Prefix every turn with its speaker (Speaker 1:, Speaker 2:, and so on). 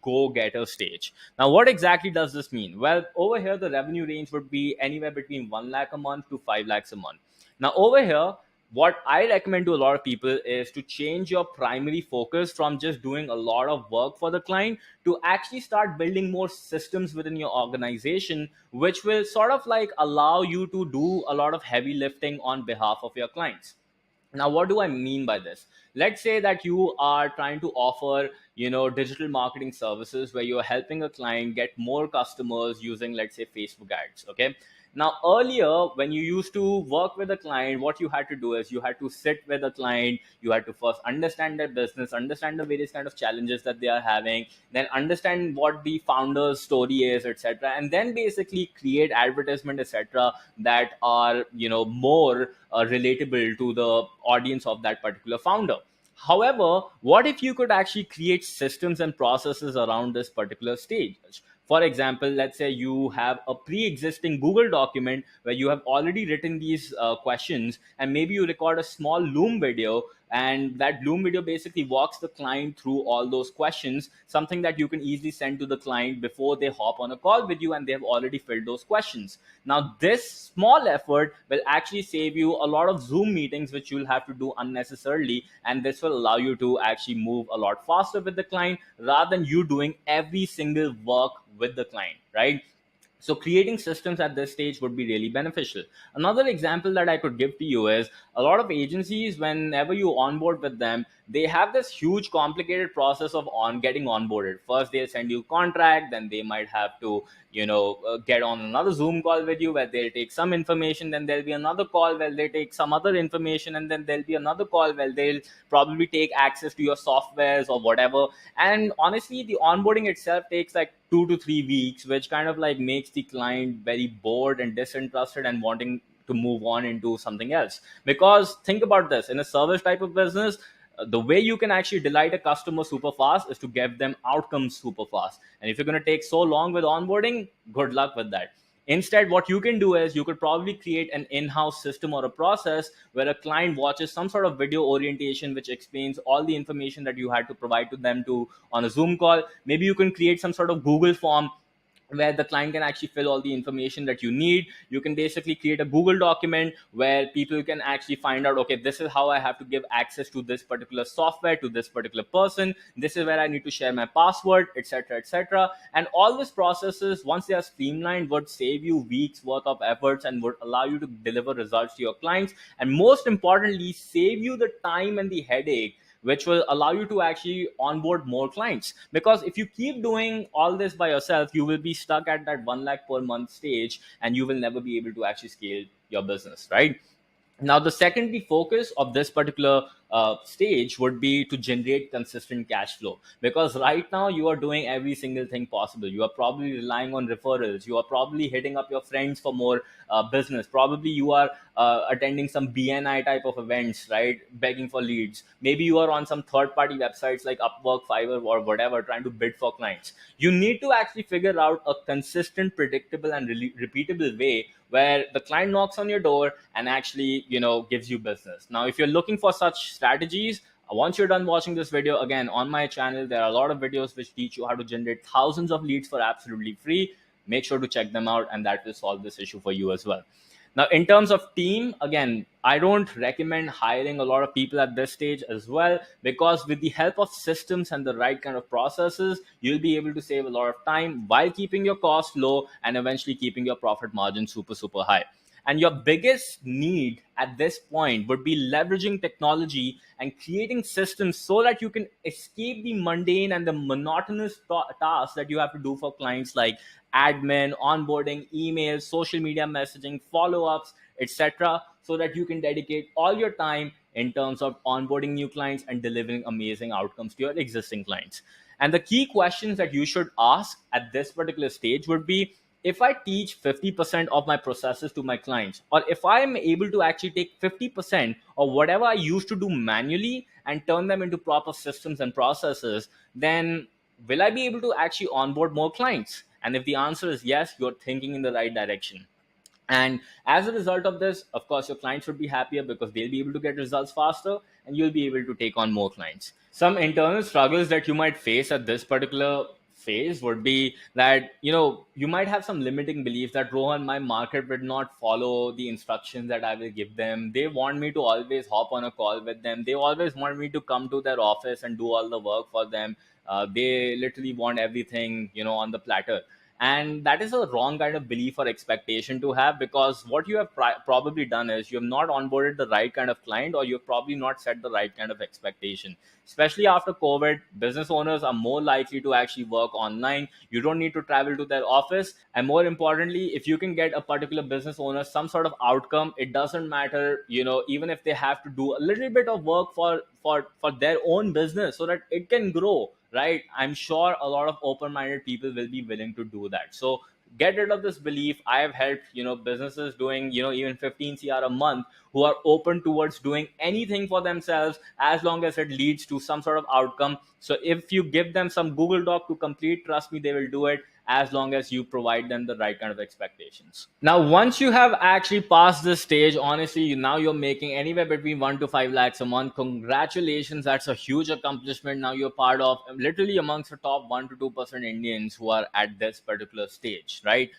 Speaker 1: go-getter stage. Now, what exactly does this mean? Well, over here, the revenue range would be anywhere between 1 lakh a month to 5 lakhs a month. Now, over here, what I recommend to a lot of people is to change your primary focus from just doing a lot of work for the client to actually start building more systems within your organization, which will sort of like allow you to do a lot of heavy lifting on behalf of your clients. Now, what do I mean by this? Let's say that you are trying to offer, digital marketing services where you're helping a client get more customers using, let's say, Facebook ads. Okay. Now, earlier, when you used to work with a client, what you had to do is you had to sit with a client. You had to first understand their business, understand the various kind of challenges that they are having, then understand what the founder's story is, etc., and then basically create advertisement, etc., that are, more relatable to the audience of that particular founder. However, what if you could actually create systems and processes around this particular stage? For example, let's say you have a pre-existing Google document where you have already written these questions, and maybe you record a small Loom video, and that Loom video basically walks the client through all those questions, something that you can easily send to the client before they hop on a call with you and they have already filled those questions. Now, this small effort will actually save you a lot of Zoom meetings, which you'll have to do unnecessarily. And this will allow you to actually move a lot faster with the client rather than you doing every single work with the client, right? So creating systems at this stage would be really beneficial. Another example that I could give to you is a lot of agencies, whenever you onboard with them, they have this huge complicated process of on getting onboarded. First, they'll send you contract, then they might have to, get on another Zoom call with you where they'll take some information, then there'll be another call where they take some other information, and then there'll be another call where they'll probably take access to your softwares or whatever. And honestly, the onboarding itself takes like 2 to 3 weeks, which kind of like makes the client very bored and disinterested and wanting to move on into something else. Because think about this, in a service type of business, the way you can actually delight a customer super fast is to give them outcomes super fast. And if you're going to take so long with onboarding, good luck with that. Instead, what you can do is you could probably create an in-house system or a process where a client watches some sort of video orientation which explains all the information that you had to provide to them to on a Zoom call. Maybe you can create some sort of Google form where the client can actually fill all the information that you need. You can basically create a Google document where people can actually find out, okay, this is how I have to give access to this particular software to this particular person. This is where I need to share my password, etc., etc. And all these processes, once they are streamlined, would save you weeks worth of efforts and would allow you to deliver results to your clients. And most importantly, save you the time and the headache, which will allow you to actually onboard more clients. Because if you keep doing all this by yourself, you will be stuck at that 1 lakh per month stage and you will never be able to actually scale your business, right? Now, the secondary focus of this particular stage would be to generate consistent cash flow, because right now you are doing every single thing possible. You are probably relying on referrals. You are probably hitting up your friends for more business. Probably you are attending some BNI type of events, right? Begging for leads. Maybe you are on some third party websites like Upwork, Fiverr, or whatever, trying to bid for clients. You need to actually figure out a consistent, predictable, and repeatable way where the client knocks on your door and actually, gives you business. Now, if you're looking for such strategies, once you're done watching this video, again, on my channel, there are a lot of videos which teach you how to generate thousands of leads for absolutely free. Make sure to check them out, and that will solve this issue for you as well. Now, in terms of team, again, I don't recommend hiring a lot of people at this stage as well, because with the help of systems and the right kind of processes, you'll be able to save a lot of time while keeping your costs low and eventually keeping your profit margin super, super high. And your biggest need at this point would be leveraging technology and creating systems so that you can escape the mundane and the monotonous tasks that you have to do for clients, like admin, onboarding, emails, social media messaging, follow-ups, etc., so that you can dedicate all your time in terms of onboarding new clients and delivering amazing outcomes to your existing clients. And the key questions that you should ask at this particular stage would be, if I teach 50% of my processes to my clients, or if I am able to actually take 50% of whatever I used to do manually and turn them into proper systems and processes, then will I be able to actually onboard more clients? And if the answer is yes, you're thinking in the right direction. And as a result of this, of course, your clients would be happier because they'll be able to get results faster and you'll be able to take on more clients. Some internal struggles that you might face at this particular phase would be that, you might have some limiting beliefs that, Rohan, my market would not follow the instructions that I will give them. They want me to always hop on a call with them. They always want me to come to their office and do all the work for them. They literally want everything, on the platter. And that is a wrong kind of belief or expectation to have, because what you have probably done is you have not onboarded the right kind of client, or you've probably not set the right kind of expectation. Especially after COVID, business owners are more likely to actually work online. You don't need to travel to their office. And more importantly, if you can get a particular business owner some sort of outcome, it doesn't matter, even if they have to do a little bit of work for their own business so that it can grow, right? I'm sure a lot of open-minded people will be willing to do that. So get rid of this belief. I have helped, businesses doing, even 15 cr a month, who are open towards doing anything for themselves as long as it leads to some sort of outcome. So if you give them some Google Doc to complete, trust me, they will do it, as long as you provide them the right kind of expectations. Now, once you have actually passed this stage, honestly, now you're making anywhere between 1 to 5 lakhs a month. Congratulations, that's a huge accomplishment. Now you're part of literally amongst the top 1 to 2% Indians who are at this particular stage, right?